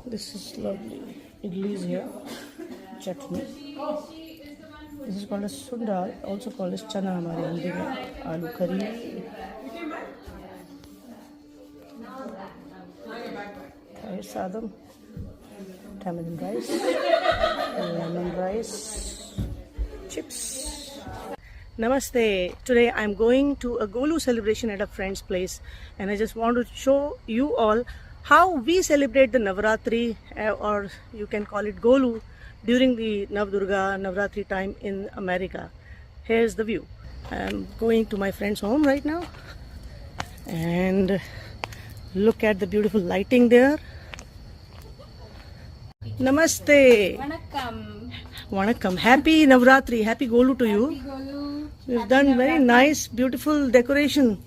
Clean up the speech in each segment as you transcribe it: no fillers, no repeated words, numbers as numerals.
This is lovely. Idlis here. Chutney. This is called as sundal, also called as chana हमारे हिंदी में. Aloo curry. Thai sadam. Tamarind rice. Lemon rice. Chips. Namaste. Today I'm going to a Golu celebration at a friend's place, and I just want to show you all how we celebrate the Navratri, or you can call it Golu, during the Navdurga Navratri time in America. Here's the view. I'm going to my friend's home right now, and look at the beautiful lighting there. Namaste. Vanakkam. Vanakkam. Happy Navratri. Happy Golu to you. Happy Golu. You've Happy done Navratri. very nice, beautiful decoration.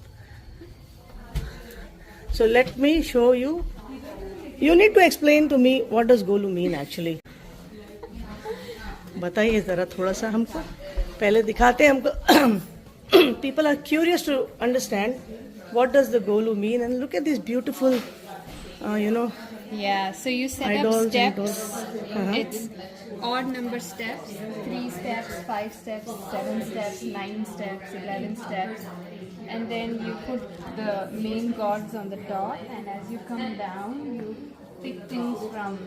So let me show you. You need to explain to me what does Golu mean actually. बताइए ज़रा थोड़ा सा हमको. पहले दिखाते हैं हमको. People are curious to understand what does the Golu mean, and look at these beautiful, Yeah, so you set Idols, up steps. idols. Uh-huh. It's odd number steps, 3 steps, 5 steps, 7 steps, 9 steps, 11 steps. And then you put the main gods on the top, and as you come down, you pick things from,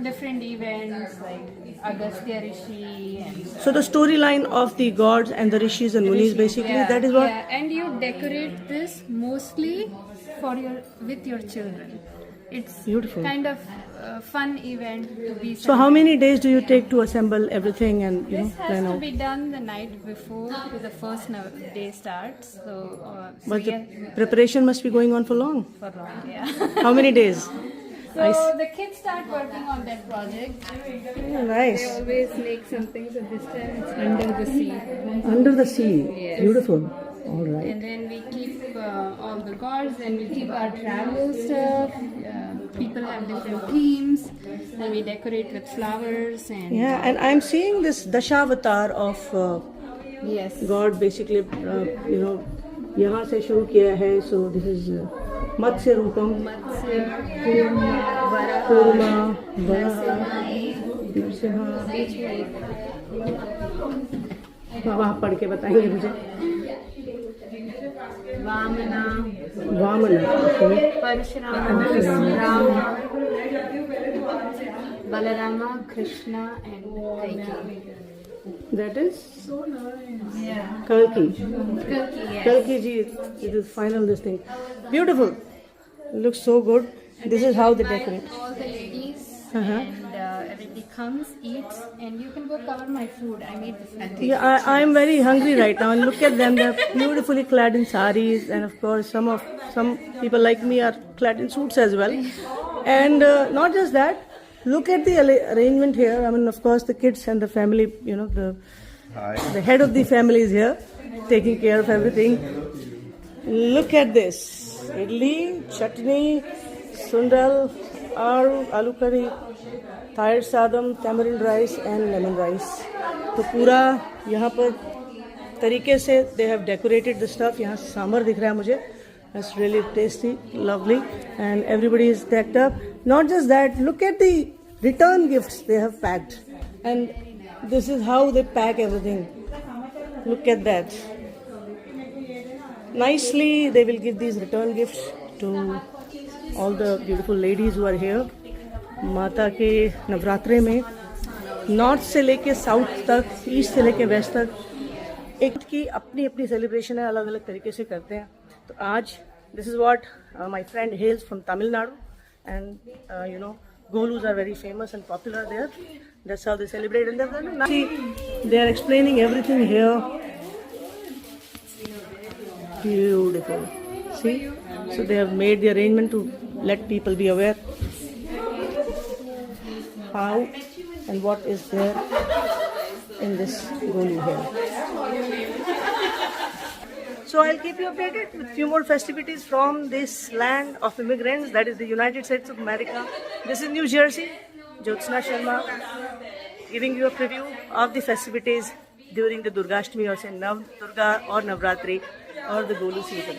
different events like Agastya Rishi and So the storyline of the gods and the rishis and munis, basically, yeah, that is what. Yeah, and you decorate this mostly with your children. It's Beautiful. kind of a fun event to be. So how many days do you take to assemble everything and This has plan to out? be done the night before the first day starts. So But yeah, the preparation must be going on for long. for long, yeah. How many days? So the kids start working on that project. Oh, nice. They always make something. So this time it's under the sea. Under the sea. Yes. Beautiful. All right. And then we keep all the gods, and we keep our travel stuff. People have different themes, and we decorate with flowers and Yeah, and I'm seeing this Dashavatar of yes, God basically, यहाँ से शुरू किया है. So this is Matsya Rupam, Matsya, Kurma, Varaha, Kurma, Varaha, Narasimha. Nrsimha. वहाँ पढ़ के बताएंगे मुझे. Vamana, Vaman. Okay. Parashurama, Rama, Balarama, Krishna, and Kaikeyi. That is Yeah. Kalki. Kalki, yes. Kalki ji, it is final this thing. Beautiful. Looks so good. This is how they decorate. All the ladies Uh-huh. and everybody comes, eats, and you can go cover my food. I made this fantastic. Yeah, I'm very hungry right now. And look at them; they're beautifully clad in saris, and of course, some people like me are clad in suits as well. And not just that, look at the arrangement here. I mean, of course, the kids and the family. The head of the family is here, taking care of everything. Look at this: idli, chutney, sundal, aloo curry, Thai sadam, tamarind rice and lemon rice. तो पूरा यहाँ पर तरीके से they have decorated the stuff. यहाँ सांभर दिख रहा है मुझे. That's really tasty, lovely, and everybody is decked up. Not just that, look at the return gifts they have packed, and this is how they pack everything. Look at that. Nicely, they will give these return gifts to all the beautiful ladies who are here. माता के नवरात्रे में north से लेके south तक, east से लेके waste तक, एक की अपनी अपनी सेलिब्रेशन है, अलग अलग तरीके से करते हैं. तो आज this is what my friend हेल्स from Tamil Nadu, and Golus are very famous and popular there. That's how they celebrate. And they are explaining everything here. Beautiful. See? So they have made the arrangement to let people be aware how and what is there in this Golu here. So I'll keep you updated with few more festivities from this land of immigrants, that is the United States of America. This is New Jersey. Jyotsna Sharma giving you a preview of the festivities during the Durgashtami, or say Nav Durga or Navratri or the Golu season.